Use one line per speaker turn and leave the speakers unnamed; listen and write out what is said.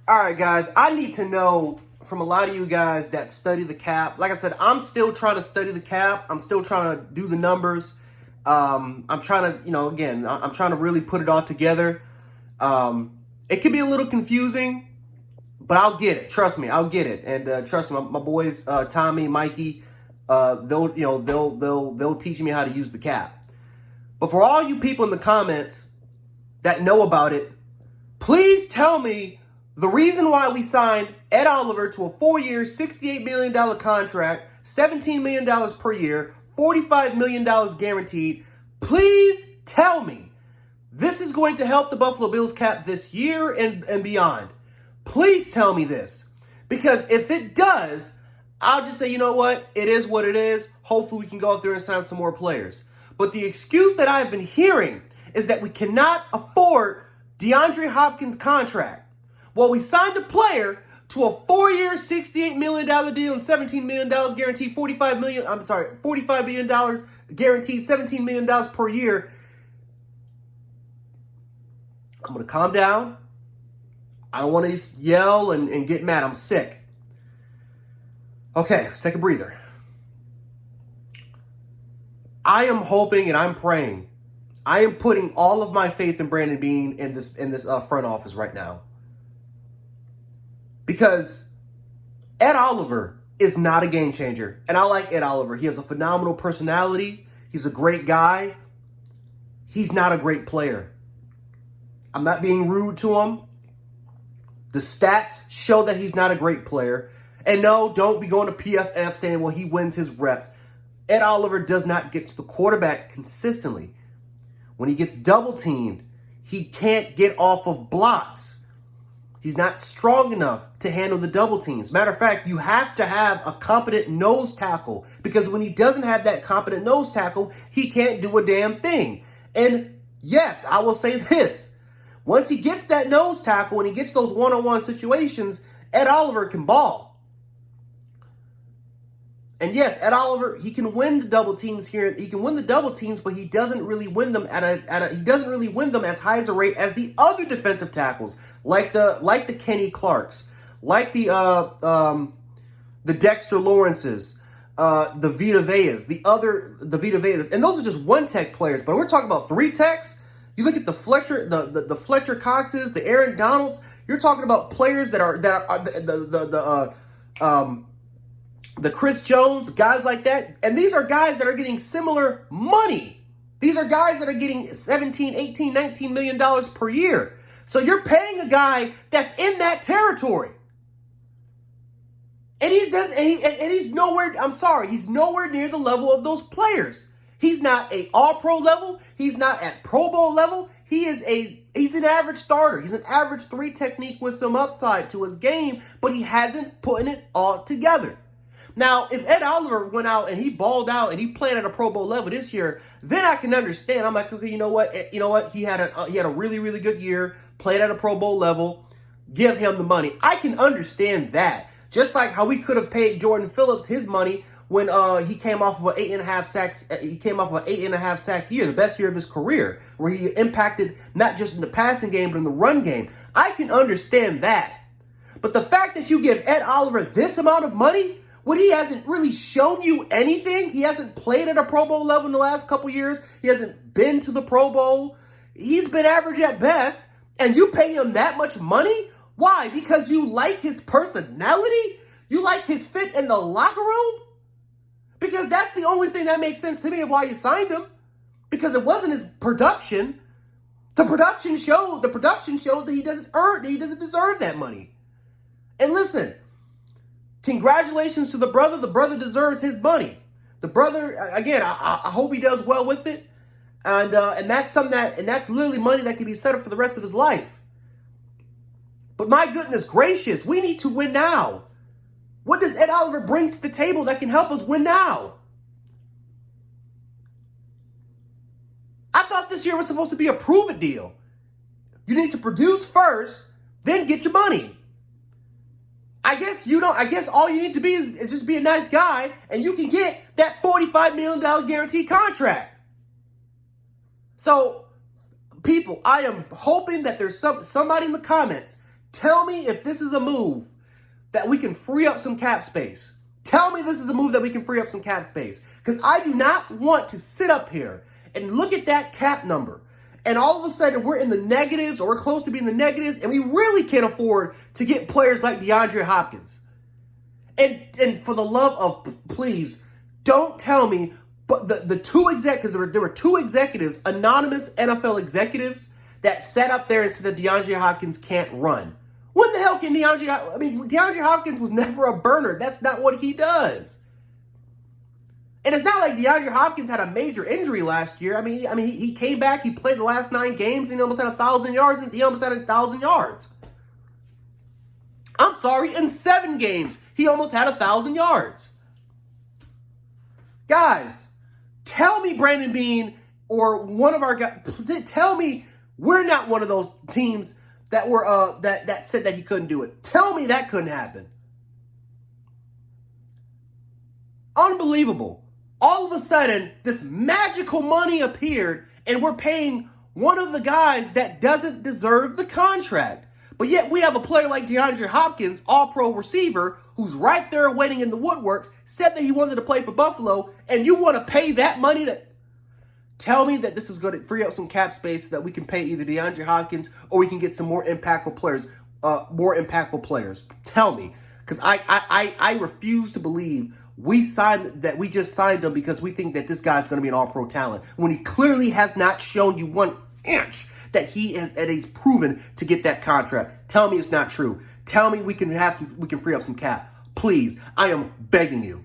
All right, guys, I need to know from a lot of you guys that study the cap. Like I said, I'm still trying to study the cap. I'm still trying to do the numbers. I'm trying to, again, I'm trying to really put it all together. It can be a little confusing, but I'll get it. Trust me, I'll get it. And trust me, my boys, Tommy, Mikey, they'll teach me how to use the cap. But for all you people in the comments that know about it, please tell me the reason why we signed Ed Oliver to a 4-year, $68 million contract, $17 million per year, $45 million guaranteed. Please tell me this is going to help the Buffalo Bills cap this year and beyond. Please tell me this. Because if it does, I'll just say, you know what? It is what it is. Hopefully we can go out there and sign some more players. But the excuse that I've been hearing is that we cannot afford DeAndre Hopkins' contract. Well, we signed a player to a 4-year, $68 million deal and $17 million guaranteed, $45 million guaranteed, $17 million per year. I'm going to calm down. I don't want to yell and get mad. I'm sick. Okay, let's take a breather. I am hoping and I'm praying. I am putting all of my faith in Brandon Beane in this front office right now. Because Ed Oliver is not a game changer. And I like Ed Oliver. He has a phenomenal personality. He's a great guy. He's not a great player. I'm not being rude to him. The stats show that he's not a great player. And no, don't be going to PFF saying, well, he wins his reps. Ed Oliver does not get to the quarterback consistently. When he gets double teamed, he can't get off of blocks. He's not strong enough to handle the double teams. Matter of fact, you have to have a competent nose tackle, because when he doesn't have that competent nose tackle, he can't do a damn thing. And yes, I will say this. Once he gets that nose tackle and he gets those one-on-one situations, Ed Oliver can ball. And yes, Ed Oliver, he can win the double teams here. He can win the double teams, but he doesn't really win them he doesn't really win them as high as a rate as the other defensive tackles, like the Kenny Clarks, like the Dexter Lawrences, the Vita Veas, the Vita Veas, and those are just one tech players. But we're talking about 3 techs. You look at the Fletcher, the Fletcher Coxes, the Aaron Donalds. You're talking about players that are the Chris Jones, guys like that. And these are guys that are getting similar money. These are guys that are getting $17, $18, $19 million per year. So you're paying a guy that's in that territory. And he's nowhere, I'm sorry, he's nowhere near the level of those players. He's not a all-pro level. He's not at Pro Bowl level. He's an average starter. He's an average 3 technique with some upside to his game, but he hasn't put it all together. Now, if Ed Oliver went out and he balled out and he played at a Pro Bowl level this year, then I can understand. I'm like, okay, you know what? He had a really, really good year, played at a Pro Bowl level. Give him the money. I can understand that. Just like how we could have paid Jordan Phillips his money when he came off of an 8.5 sacks. He came off of an 8.5 sack year, the best year of his career, where he impacted not just in the passing game but in the run game. I can understand that. But the fact that you give Ed Oliver this amount of money, when he hasn't really shown you anything, he hasn't played at a Pro Bowl level in the last couple years, he hasn't been to the Pro Bowl, he's been average at best, and you pay him that much money? Why? Because you like his personality? You like his fit in the locker room? Because that's the only thing that makes sense to me of why you signed him. Because it wasn't his production. The production shows that he doesn't deserve that money. And listen, congratulations to the brother. The brother deserves his money. The brother, again, I hope he does well with it. And that's that's literally money that can be set up for the rest of his life. But my goodness gracious, we need to win now. What does Ed Oliver bring to the table that can help us win now? I thought this year was supposed to be a prove-it deal. You need to produce first, then get your money. I guess all you need to be is just be a nice guy, and you can get that $45 million guaranteed contract. So, people, I am hoping that there's somebody in the comments. Tell me if this is a move that we can free up some cap space. Tell me this is the move that we can free up some cap space. Because I do not want to sit up here and look at that cap number and all of a sudden we're in the negatives or we're close to being the negatives and we really can't afford to get players like DeAndre Hopkins. And for the love of, please, don't tell me, but the two executives, there were two executives, anonymous NFL executives, that sat up there and said that DeAndre Hopkins can't run. When the hell can DeAndre Hopkins was never a burner. That's not what he does. And it's not like DeAndre Hopkins had a major injury last year. He came back, he played the last 9 games, and he almost had 1,000 yards, and he almost had 1,000 yards. I'm sorry, in 7 games, he almost had 1,000 yards. Guys, tell me Brandon Beane or one of our guys, tell me we're not one of those teams that were that said that he couldn't do it. Tell me that couldn't happen. Unbelievable. All of a sudden, this magical money appeared, and we're paying one of the guys that doesn't deserve the contract. But yet we have a player like DeAndre Hopkins, all-pro receiver, who's right there waiting in the woodworks, said that he wanted to play for Buffalo, and you want to pay that money to... Tell me that this is going to free up some cap space so that we can pay either DeAndre Hopkins or we can get some more impactful players. Tell me. Because I refuse to believe we just signed him because we think that this guy's going to be an all-pro talent when he clearly has not shown you 1 inch that he's proven to get that contract. Tell me it's not true. Tell me we can free up some cap. Please, I am begging you.